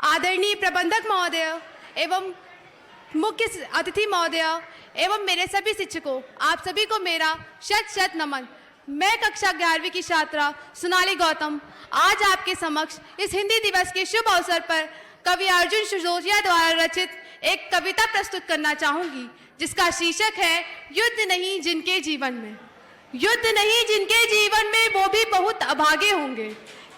आदरणीय प्रबंधक महोदय एवं मुख्य अतिथि महोदय एवं मेरे सभी शिक्षकों, आप सभी को मेरा शत शत नमन। मैं कक्षा 11वीं की छात्रा सोनाली गौतम आज आपके समक्ष इस हिंदी दिवस के शुभ अवसर पर कवि अर्जुन सिसोदिया द्वारा रचित एक कविता प्रस्तुत करना चाहूंगी, जिसका शीर्षक है युद्ध नहीं जिनके जीवन में। युद्ध नहीं जिनके जीवन में वो भी बहुत अभागे होंगे,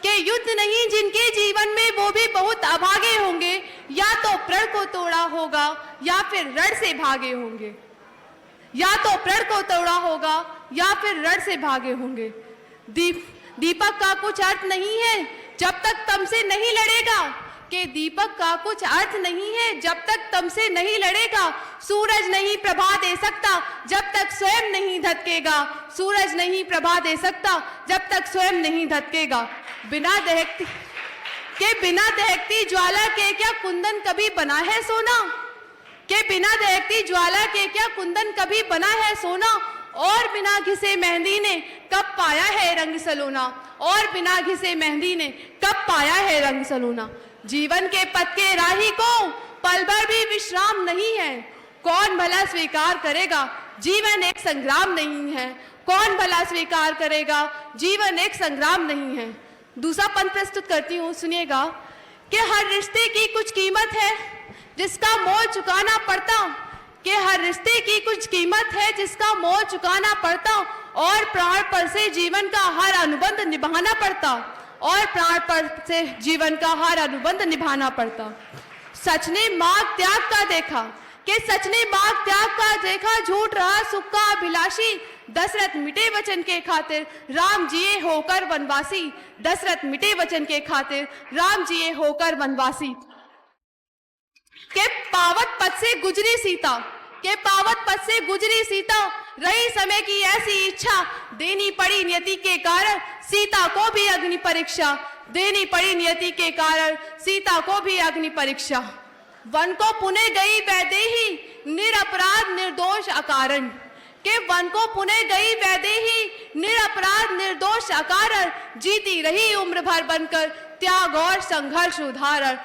कि युद्ध नहीं जिनके जीवन में वो भी बहुत अभागे होंगे, या तो प्रण को तोड़ा होगा या फिर रण से भागे होंगे। या तो प्रण को तोड़ा होगा या फिर रण से भागे होंगे। दीपक का कुछ अर्थ नहीं है जब तक तम से नहीं लड़ेगा, कि दीपक का कुछ अर्थ नहीं है जब तक तम से नहीं लड़ेगा। सूरज नहीं प्रभा दे सकता जब तक स्वयं नहीं धधकेगा। सूरज नहीं प्रभा दे सकता जब तक स्वयं नहीं धधकेगा। बिना दहकती ज्वाला के क्या कुंदन कभी बना है सोना, के बिना दहकती ज्वाला के क्या कुंदन कभी बना है सोना। और बिना घिसे मेहंदी ने कब पाया है रंग सलोना, और बिना घिसे मेहंदी ने कब पाया है रंग सलोना। जीवन के पथ के राही को पल भर भी विश्राम नहीं है, कौन भला स्वीकार करेगा जीवन एक संग्राम नहीं है। कौन भला स्वीकार करेगा जीवन एक संग्राम नहीं है। दूसरा पंथ प्रस्तुत करती हूँ, सुनिएगा। कि हर रिश्ते की कुछ कीमत है जिसका मोल चुकाना पड़ता, कि हर रिश्ते की कुछ कीमत है जिसका मोल चुकाना पड़ता। और प्राण पर से जीवन का हर अनुबंध निभाना पड़ता, और प्राण पर से जीवन का हर अनुबंध निभाना पड़ता। सच ने मार्ग त्याग का देखा, कि सच ने मार्ग त्याग का देखा। झूठ रहा सुख का अभिलाषी, दशरथ मिटे वचन के खातिर राम जिए होकर वनवासी। दशरथ मिटे वचन के खातिर राम जिए होकर वनवासी। के पावत पथ से गुजरी सीता, के पावत पथ से गुजरी सीता। रही समय की ऐसी इच्छा, देनी पड़ी नियति के कारण सीता को भी अग्नि परीक्षा। देनी पड़ी नियति के कारण सीता को भी अग्नि परीक्षा। वन को पुणे गई वैदेही, निरपराध निर्दोष अकारण, के वन को पुणे गई वैदेही, निरपराध निर्दोष अकारण। जीती रही उम्र भर बनकर त्याग और संघर्ष उदाहरण।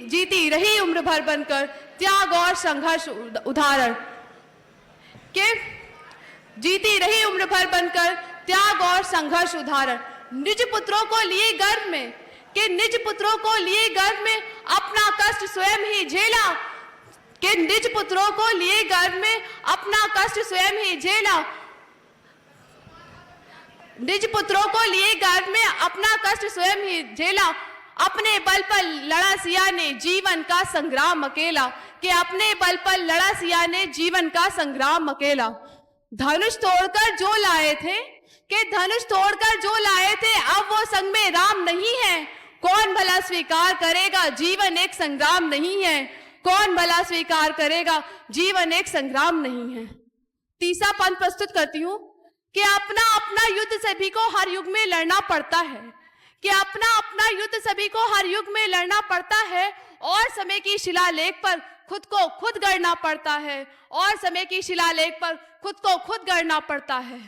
जीती रही उम्र भर बनकर त्याग और संघर्ष उदाहरण। के जीती रही उम्र भर बनकर त्याग और संघर्ष उदाहरण। निज पुत्रों को लिए गर्भ में, कि निज पुत्रों को लिए गर्भ में अपना कष्ट स्वयं ही झेला। कि निज पुत्रों को लिए गर्भ में अपना कष्ट स्वयं ही झेला। निज पुत्रों को लिए गर्भ में अपना कष्ट स्वयं ही झेला। अपने बल पर लड़ा सिया ने जीवन का संग्राम अकेला, कि अपने बल पर लड़ा सिया ने जीवन का संग्राम अकेला। धनुष तोड़कर जो लाए थे, कि धनुष तोड़कर जो लाए थे अब वो संग में राम नहीं है। कौन भला स्वीकार करेगा जीवन एक संग्राम नहीं है। कौन भला स्वीकार करेगा जीवन एक संग्राम नहीं है। तीसरा पंथ प्रस्तुत करती हूँ, कि अपना अपना युद्ध सभी को हर युग में लड़ना पड़ता है, कि अपना अपना युद्ध सभी को हर युग में लड़ना पड़ता है। और समय की शिलालेख पर खुद को खुद गढ़ना पड़ता है, और समय की शिलालेख पर खुद को खुद गढ़ना पड़ता है।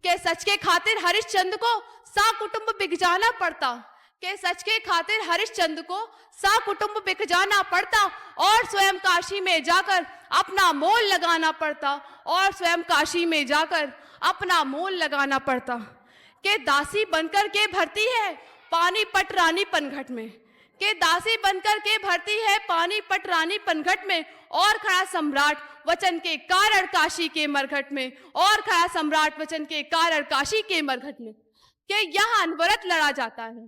कि सच के खातिर हरिश्चंद्र को सा कुटुंब बिक जाना पड़ता, कि सच के खातिर हरिश्चंद्र को सा कुटुंब बिक जाना पड़ता। और स्वयं काशी में जाकर अपना मोल लगाना पड़ता, और स्वयं काशी में जाकर अपना मोल लगाना पड़ता। कि दासी बनकर के भरती है पानीपत रानी पनघट में, कि दासी बनकर के भरती है पानीपत रानी पनघट में। और खड़ा सम्राट वचन के कारण काशी के मरघट में, और खड़ा सम्राट वचन के कारण काशी के मरघट में। कि यहाँ अनवरत लड़ा जाता है,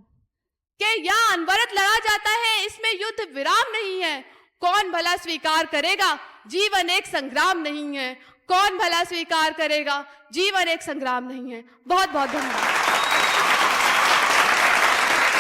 कि यहाँ अनवरत लड़ा जाता है, इसमें युद्ध विराम नहीं है। कौन भला स्वीकार करेगा जीवन एक संग्राम नहीं है। कौन भला स्वीकार करेगा जीवन एक संग्राम नहीं है। बहुत बहुत धन्यवाद।